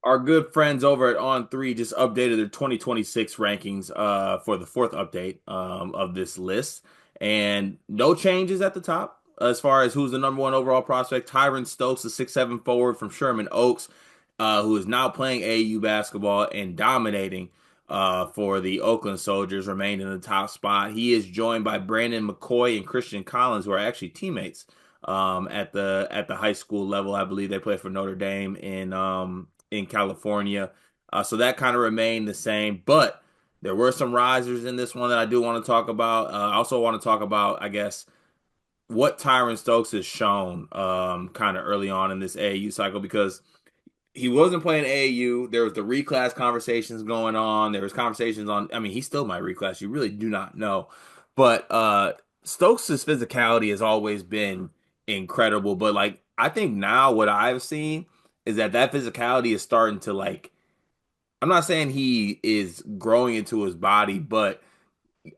our good friends over at On3 just updated their 2026 rankings for the fourth update of this list. And no changes at the top as far as who's the number one overall prospect. Tyron Stokes, the 6'7" forward from Sherman Oaks, who is now playing AAU basketball and dominating for the Oakland Soldiers, remained in the top spot. He is joined by Brandon McCoy and Christian Collins, who are actually teammates at the high school level. I believe they play for Notre Dame in California. So that kind of remained the same, but there were some risers in this one that I do want to talk about. I also want to talk about, I guess, what Tyron Stokes has shown kind of early on in this AAU cycle because he wasn't playing AAU. There was the reclass conversations going on. There was conversations on, I mean, he still might reclass. You really do not know. But Stokes' physicality has always been incredible. But like I think now what I've seen is that physicality is starting to like I'm not saying he is growing into his body, but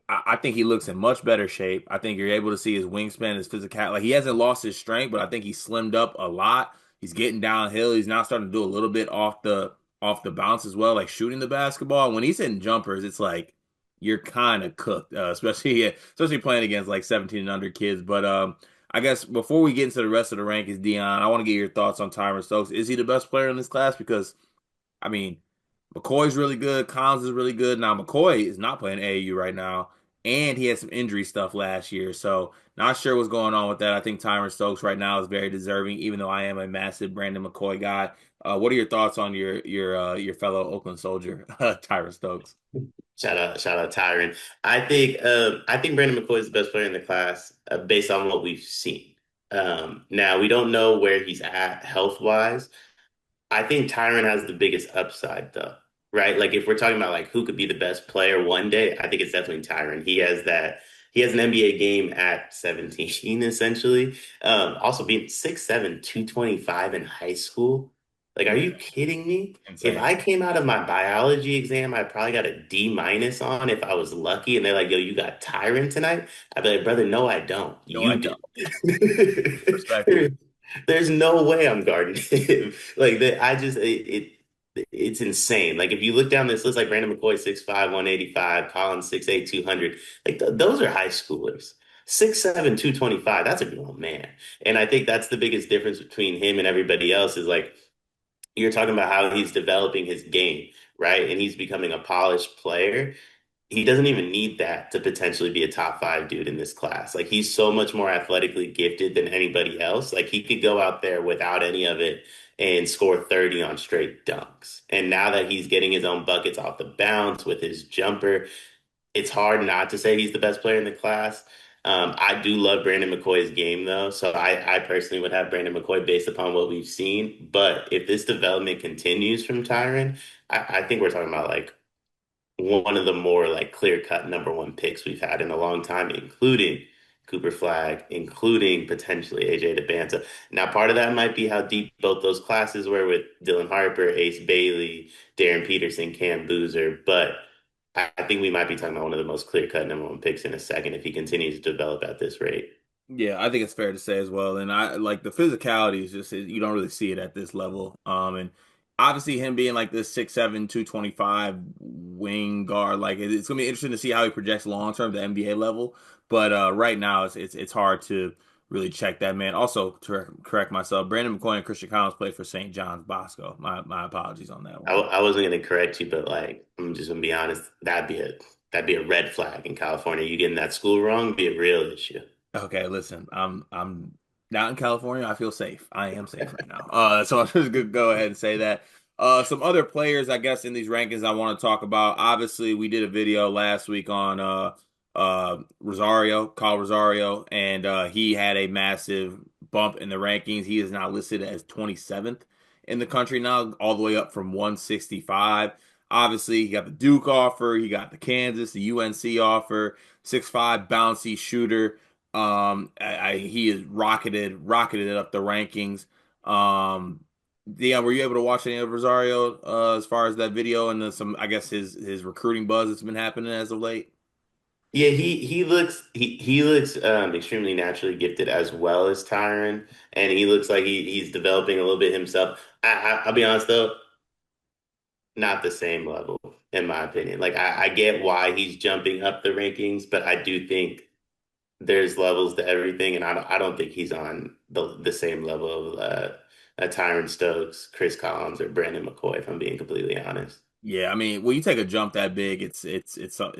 I think he looks in much better shape. I think you're able to see his wingspan, his physical. Like he hasn't lost his strength, but I think he's slimmed up a lot. He's getting downhill. He's now starting to do a little bit off the bounce as well, like shooting the basketball. When he's hitting jumpers, it's like you're kind of cooked, especially playing against like 17 and under kids. But I guess before we get into the rest of the rankings, Dion, I want to get your thoughts on Tyron Stokes. Is he the best player in this class? Because I mean, McCoy's really good. Collins is really good. Now, McCoy is not playing AAU right now, and he had some injury stuff last year. So, not sure what's going on with that. I think Tyron Stokes right now is very deserving, even though I am a massive Brandon McCoy guy. What are your thoughts on your fellow Oakland Soldier, Tyron Stokes? Shout out Tyron. I think Brandon McCoy is the best player in the class based on what we've seen. Now we don't know where he's at health wise. I think Tyron has the biggest upside though, right? Like if we're talking about like who could be the best player one day, I think it's definitely Tyron. He has an NBA game at 17 essentially. Also being 6'7", 225 in high school. Like, are you Yeah, kidding me? If insane. I came out of my biology exam, I probably got a D minus on if I was lucky. And they're like, yo, you got Tyron tonight? I'd be like, brother, no, I don't. No, I You don't. do. Respectfully. There's no way I'm guarding him. Like that, it's insane. Like if you look down this list, like Brandon McCoy, 6'5", 185, Collins, 6'8", 200. Like those are high schoolers. 6'7", 225. That's a grown man. And I think that's the biggest difference between him and everybody else is like you're talking about how he's developing his game, right? And he's becoming a polished player. He doesn't even need that to potentially be a top five dude in this class. Like he's so much more athletically gifted than anybody else. Like he could go out there without any of it and score 30 on straight dunks. And now that he's getting his own buckets off the bounce with his jumper, it's hard not to say he's the best player in the class. I do love Brandon McCoy's game though, so I personally would have Brandon McCoy based upon what we've seen. But if this development continues from Tyron, I think we're talking about like one of the more like clear-cut number one picks we've had in a long time, including Cooper Flag, including potentially AJ DeBanta. Now, part of that might be how deep both those classes were with Dylan Harper, Ace Bailey, Darren Peterson, Cam Boozer, but I think we might be talking about one of the most clear-cut number one picks in a second if he continues to develop at this rate. Yeah, I think it's fair to say as well. And I like the physicality is just you don't really see it at this level. And obviously him being like this 6'7", 225 wing guard, like it's gonna be interesting to see how he projects long term to NBA level. But right now it's hard to really check that man. Also, to correct myself, Brandon McCoy and Christian Collins played for St. John's Bosco. My apologies on that one. I wasn't going to correct you, but like I'm just going to be honest, that'd be a red flag in California. You getting that school wrong, be a real issue. Okay, listen, I'm not in California. I feel safe. I am safe right now. So I'm just gonna go ahead and say that. Some other players, I guess, in these rankings I want to talk about. Obviously, we did a video last week on Rosario, Kyle Rosario, and he had a massive bump in the rankings. He is now listed as 27th in the country now, all the way up from 165. Obviously, he got the Duke offer, he got the Kansas, the UNC offer, 6'5" bouncy shooter. He is rocketed it up the rankings. Dion, were you able to watch any of Rosario as far as that video and some, I guess his recruiting buzz that's been happening as of late? Yeah, he looks extremely naturally gifted as well as Tyron, and he looks like he's developing a little bit himself. I'll be honest though. not the same level, in my opinion. Like I get why he's jumping up the rankings, but I do think there's levels to everything, and I don't think he's on the same level of Tyron Stokes, Chris Collins, or Brandon McCoy, if I'm being completely honest. Yeah, I mean, when you take a jump that big, it's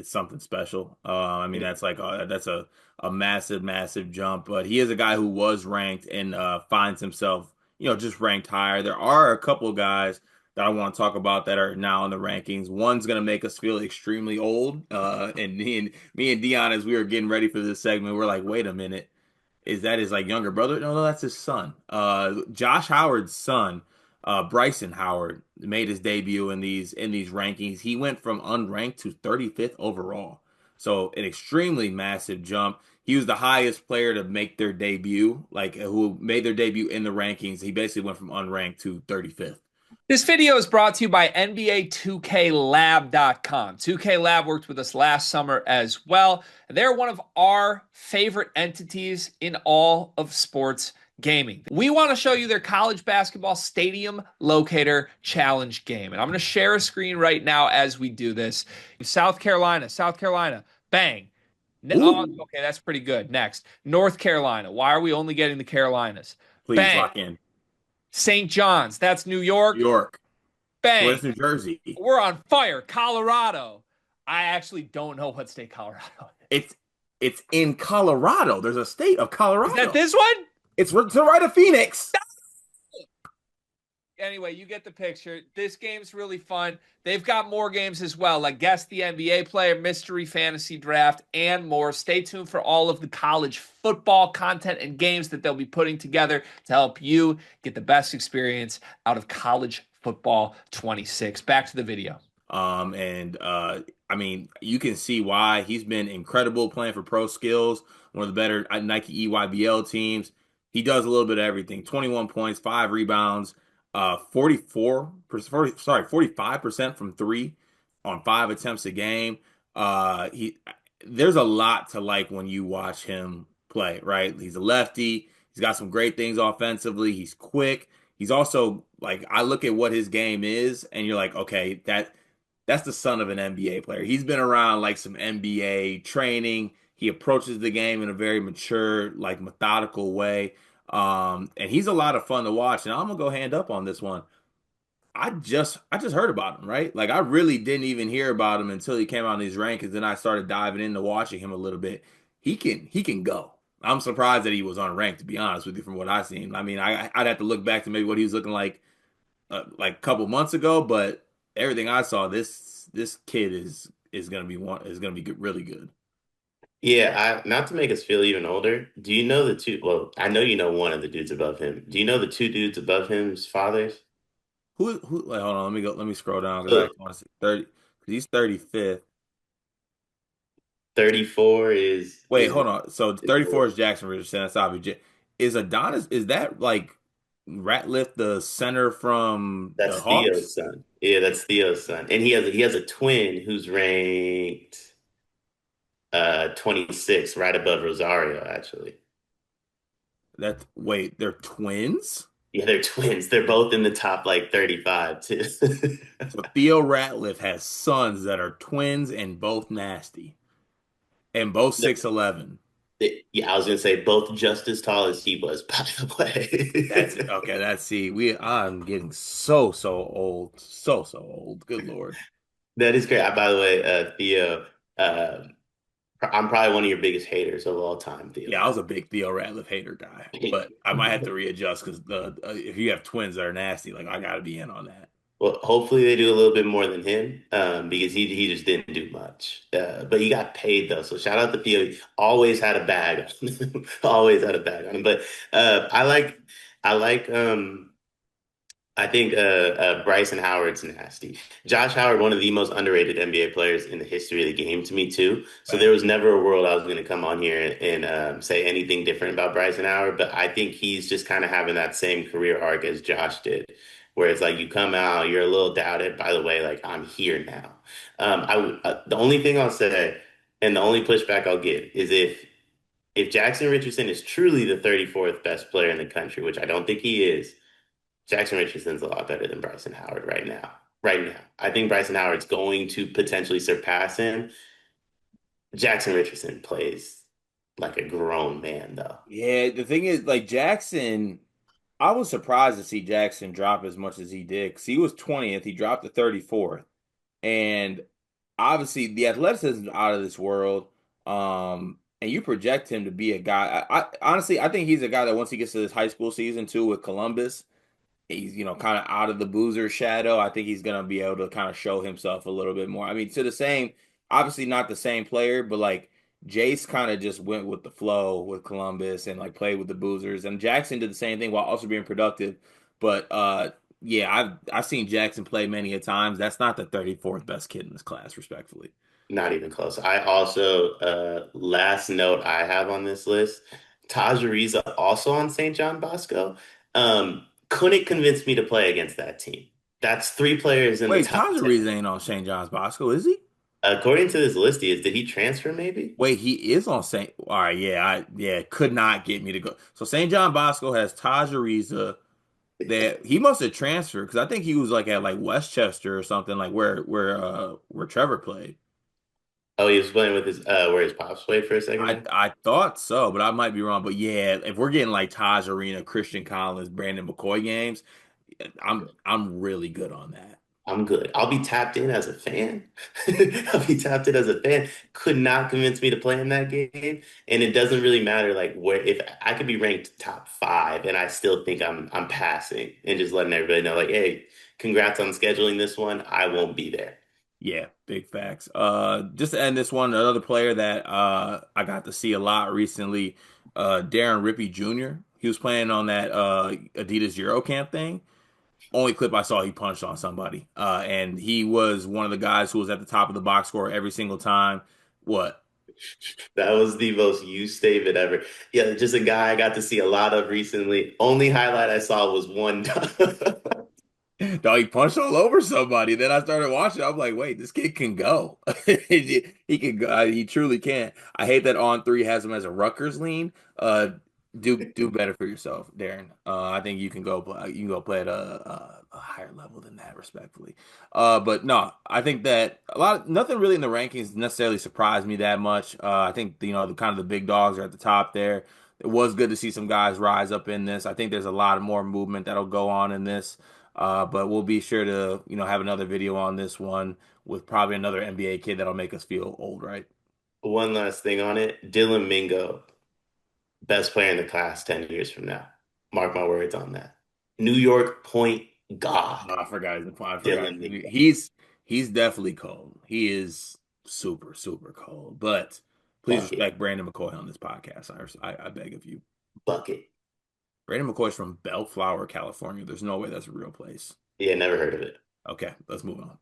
something special. I mean, that's a massive, massive jump. But he is a guy who was ranked and finds himself, just ranked higher. There are a couple of guys that I want to talk about that are now in the rankings. One's gonna make us feel extremely old. And me and Dion, as we were getting ready for this segment, we're like, wait a minute. Is that his like younger brother? No, no, that's his son. Josh Howard's son, Bryson Howard, made his debut in these rankings. He went from unranked to 35th overall. So an extremely massive jump. He was the highest player to make their debut, like who made their debut in the rankings. He basically went from unranked to 35th. This video is brought to you by NBA 2KLab.com. 2K Lab worked with us last summer as well. They're one of our favorite entities in all of sports gaming. We want to show you their college basketball stadium locator challenge game. And I'm going to share a screen right now as we do this. South Carolina, bang. Oh, Ooh, okay, that's pretty good. Next, North Carolina. Why are we only getting the Carolinas? please Bang. lock in. St. John's, that's New New York. York. Bang. Where's New Jersey? We're on fire. Colorado. I actually don't know what state Colorado is. It's in Colorado. There's a state of Is that Colorado. this one? It's to the right of Phoenix. Anyway, you get the picture. This game's really fun. They've got more games as well, like Guess the NBA Player, Mystery Fantasy Draft, and more. Stay tuned for all of the college football content and games that they'll be putting together to help you get the best experience out of college football 26. Back to the video. And I mean, you can see why he's been incredible playing for Pro Skills, one of the better Nike EYBL teams. He does a little bit of everything. 21 points, 5 rebounds, 45% from three on 5 attempts a game. He There's a lot to like when you watch him play, right? He's a lefty. He's got some great things offensively. He's quick. He's also like I look at what his game is, and you're like, okay, that's the son of an NBA player. He's been around like some NBA training. He approaches the game in a very mature, like methodical way. And he's a lot of fun to watch. And I'm gonna go hand up on this one. I just heard about him, right? Like I really didn't even hear about him until he came out in these rankings. Then I started diving into watching him a little bit. He can go. I'm surprised that he was unranked, to be honest with you, from what I've seen. I mean, I'd have to look back to maybe what he was looking like a couple months ago, but everything I saw, this kid is gonna be really good. Yeah, not to make us feel even older. Do you know the two? Well, I know you know one of the dudes above him. Do you know the two dudes above him's fathers? Who? Wait, hold on. Let me scroll down because I So actually want to see 30. Because he's 35th. 34 Wait, hold on. So is 34 is Jackson Richardson. That's obvious. Is Adonis? Is that like Ratliff, the center from the that's Hawks? Theo's son. Yeah, that's Theo's son. And he has a twin who's ranked 26, right above Rosario, actually. That wait, they're twins. Yeah, they're twins. They're both in the top like 35 too. So Theo Ratliff has sons that are twins and both nasty and both 6'11". Yeah, I was gonna say both just as tall as he was, by the That's way. okay. That's see, I'm getting so old, so old. Good Lord. That is great. By the way, Theo, uh, I'm probably one of your biggest haters of all time, Theo Yeah, I was a big Theo Ratliff hater guy, but I might have to readjust because the if you have twins that are nasty, like I got to be in on that. Well, hopefully they do a little bit more than him, because he just didn't do much. But he got paid though, so shout out to Theo. Always had a bag on him. Always had a bag on him. But I like I think Bryson Howard's nasty. Josh Howard, one of the most underrated NBA players in the history of the game to me too. So there Fact. was never a world I was going to come on here and say anything different about Bryson Howard. But I think he's just kind of having that same career arc as Josh did, where it's like you come out, you're a little doubted. By the way, like I'm here now. The only thing I'll say, and the only pushback I'll get is if Jackson Richardson is truly the 34th best player in the country, which I don't think he is. Jackson Richardson's a lot better than Bryson Howard right now. right now. I think Bryson Howard's going to potentially surpass him. Jackson Richardson plays like a grown man, though. Yeah, the thing is, like Jackson, I was surprised to see Jackson drop as much as he did because he was 20th. He dropped to 34th. And obviously, the athleticism is out of this world. And you project him to be a guy. I honestly, I think he's a guy that once he gets to this high school season too with Columbus, he's kind of out of the Boozer shadow. I think he's gonna be able to kind of show himself a little bit more. I mean, to the same, obviously not the same player, but like Jace kind of just went with the flow with Columbus and like played with the Boozers, and Jackson did the same thing while also being productive. But yeah, I've seen Jackson play many a times. That's not the 34th best kid in this class, respectfully. Not even close. I also, last note I have on this list, Taj Ariza also on St. John Bosco. Couldn't convince me to play against that team. That's three players in the Wait, top Taj 10. Reeves ain't on St. John's Bosco, is he? According to this list, he is. Did he transfer maybe? Wait, he is on St. All right, yeah, could not get me to go. So St. John Bosco has Taj Ariza. That he must have transferred because I think he was like at like Westchester or something like where Trevor played. Oh, he was playing with his where his pops played for a second there. I thought so, but I might be wrong. But yeah, if we're getting like Taj Arena, Christian Collins, Brandon McCoy games, I'm really good on that. I'm good. I'll be tapped in as a fan. I'll be tapped in as a fan. Could not convince me to play in that game. And it doesn't really matter like where if I could be ranked top five and I still think I'm passing and just letting everybody know like, hey, congrats on scheduling this one. I won't be there. Yeah, big facts. Just to end this one, another player that I got to see a lot recently, Darren Rippey Jr. He was playing on that Adidas Eurocamp thing. Only clip I saw, he punched on somebody. And he was one of the guys who was at the top of the box score every single time. What? That was the most used statement ever. Yeah, just a guy I got to see a lot of recently. Only highlight I saw was one. Dog, he punched all over somebody. Then I started watching. I'm like, wait, this kid can go. He can go. He truly can. I hate that On3 has him as a Rutgers lean. Do better for yourself, Darren. I think you can go play. You can go play at a higher level than that, respectfully. But no, I think that nothing really in the rankings necessarily surprised me that much. I think the kind of the big dogs are at the top there. It was good to see some guys rise up in this. I think there's a lot of more movement that'll go on in this. But we'll be sure to, have another video on this one with probably another NBA kid that'll make us feel old, right? One last thing on it. Dylan Mingo, best player in the class 10 years from now. Mark my words on that. New York point God, Oh, I forgot I forgot. Dylan Mingo. He's definitely cold. He is super, super cold. But please Bucket, respect Brandon McCoy on this podcast. I beg of you. bucket. Brandon McCoy's from Bellflower, California. There's no way that's a real place. Yeah, never heard of it. Okay, let's move on.